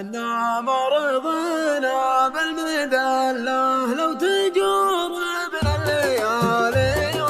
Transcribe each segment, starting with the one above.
إنا مرضنا بالمذلة لو تجور بنا الليالي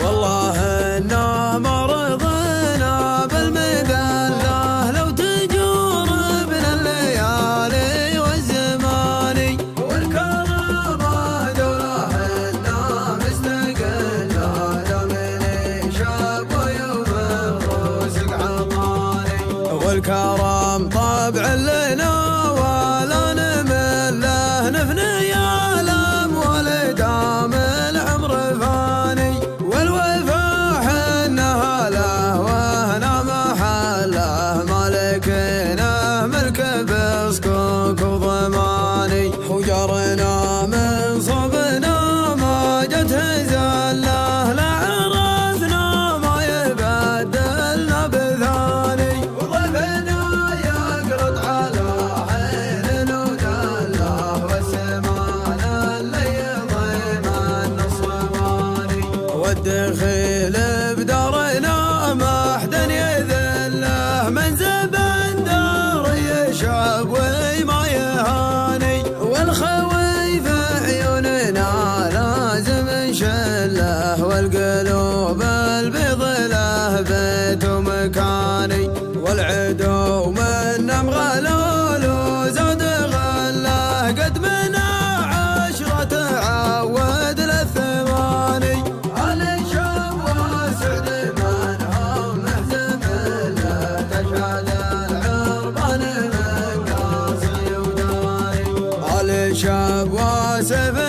والله إنا مرضنا بالمذلة لو تجور بنا الليالي والزماني والكرامة دولة إنا مستقلة من شاب ويوم الرزق عطاني والكرم طبع لنا ولا نمل له نفني الأم ولدام العمر فاني والوفا حنها له وهنا محله مالكنا ملك بصكوك وضماني وجرنا من صبنا ما جت زله لا عرفنا ما يبدلنا بثاني وضيفنا يقرط على حين ودله والسمان اللي ضيمان الصواني والدخيل بدارنا ما حد يذله من زبن دار يشعب وما يهاني والخوي في عيوننا لازم نشله والقلوب البيض له بيت ومكاني والعدو منا مغلول وزاد غله قد منا عشرة عود للثماني على شاب وسعد منهم محزم له تشعل العربان من قاصي وداني على شاب واسف